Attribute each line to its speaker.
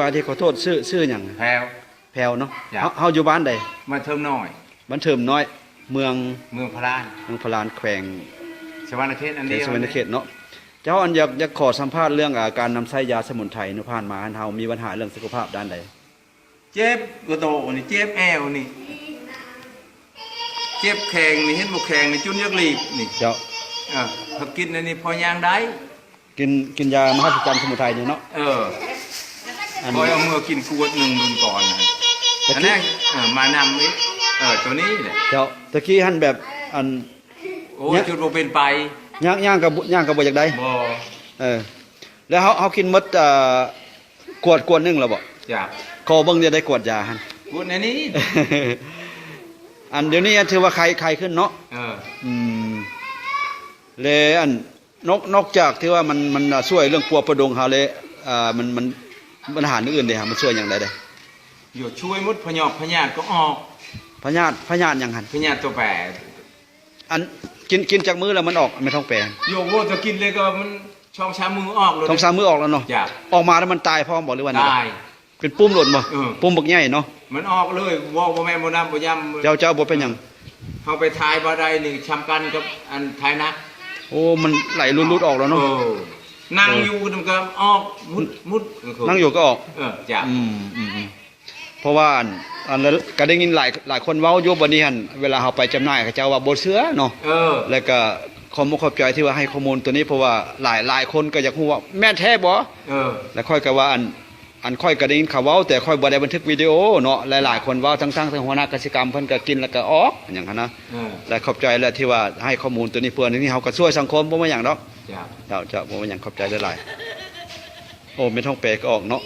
Speaker 1: บ้านที่ขอโทษชื่ออย่าง
Speaker 2: แพรว
Speaker 1: แพรวเนาะเฮาอยู่บ้านใด
Speaker 2: มาเทิมน้อย
Speaker 1: บ้านเทิมน้อยเมือง
Speaker 2: พลาน
Speaker 1: พลานแขวง
Speaker 2: สวรรณเขตอันเดียว
Speaker 1: สวรรณเขตเนาะเจ้าอันอยากขอสัมภาษณ์เรื่องการนำใช้ยาสมุนไพรในผ่านมาเฮามีปัญหาเรื่องสุขภาพด้านใด
Speaker 2: เจ็บกระโตนี่เจ็บแอวนี่เจ็บแข้งนี่เห็นบ่แข้งนี่จุนยักลีบนี่
Speaker 1: เจ้า
Speaker 2: ถ้ากินอันนี้พอยางได้
Speaker 1: กินยามหัศจรรย์สมุนไพรนี่เนาะ
Speaker 2: พอเอามือกินกวดหนึ่งมื้อก่อนนะอันนั้นมานำนี่ตัวนี้แหละ
Speaker 1: เจ้าตะกี้หั่นแบบอัน
Speaker 2: โอ้จุดบ่เป็นไป
Speaker 1: ย่างกับบ่อยากได้
Speaker 2: บ่
Speaker 1: แล้วเฮากินหมดกวดนึงแล้วบ่
Speaker 2: จ้ะ
Speaker 1: ขอเบิ่งจะได้กวดยาหั่น
Speaker 2: กวดในนี้
Speaker 1: อันเดี๋ยวนี้ถือว่าใครขึ้นเนาะเลยอันนอกจากที่ว่ามันช่วยเรื่องปัวประดงเฮาเลยมันปัญหาอื่นเด้ฮะมันช่วยอย่างไรได้
Speaker 2: อยู่ช่วยมดพยอกพญาติก็ออก
Speaker 1: พญาติอย่างหัน
Speaker 2: พญาติตัวแปร
Speaker 1: อันกินจากมือแล้วมันออกไม่ท้องแปร
Speaker 2: โยโว่จะกินเลยก็มันช่องชามือออกเลย
Speaker 1: ช่องชามือออกแล้วเนาะออกมาแล้วมันตายพร้อมบอกหรือว่า
Speaker 2: ตาย
Speaker 1: เป็นปุ้มหล่นบ่ปุ้มบักใหญ่เนาะ
Speaker 2: มันออกเลยบ่แม่บ่น้ำบ่ยำ
Speaker 1: เจ้าบ่เป็นหยัง
Speaker 2: เฮาไปทายบ่ได้นี่ชำกันกับอันทายนัก
Speaker 1: โอ้มันไหลรุดออกแล้วเนาะ
Speaker 2: นั่งอยู่มันก็ออกมุด
Speaker 1: นั่งอยู่ก็ออก
Speaker 2: จ้ะ
Speaker 1: เพราะว่าอันแล้วก็ได้ยินหลายคนเว้าอยู่บัดนี้หั่นเวลาเฮาไปจำหน่ายเขาเจ้าว่าบ่เชื่อเนาะแล้วก็ขอบใจที่ว่าให้ข้อมูลตัวนี้เพราะว่าหลายคนก็อยากรู้ว่าแม่นแท้บ่แล้วค่อยก็ว่าอันค่อยก็ได้ยินข่าวเว้าแต่ค่อยบ่ได้บันทึกวิดีโอเนาะหลายคนเว้าทั้งหัวหน้ากสิกรรมเพิ่นก็กินแล้วก็ออกอย่างนั้นนะและขอบใจแล้วที่ว่าให้ข้อมูลตัวนี้เพื่อนี่เฮาก็ช่วยสังคมบ่ว่าหยังดอกจ้ะบ่ว่าหยังขอบใจหลายๆโอ้ไม่ท้องแปรก็ออกเนาะ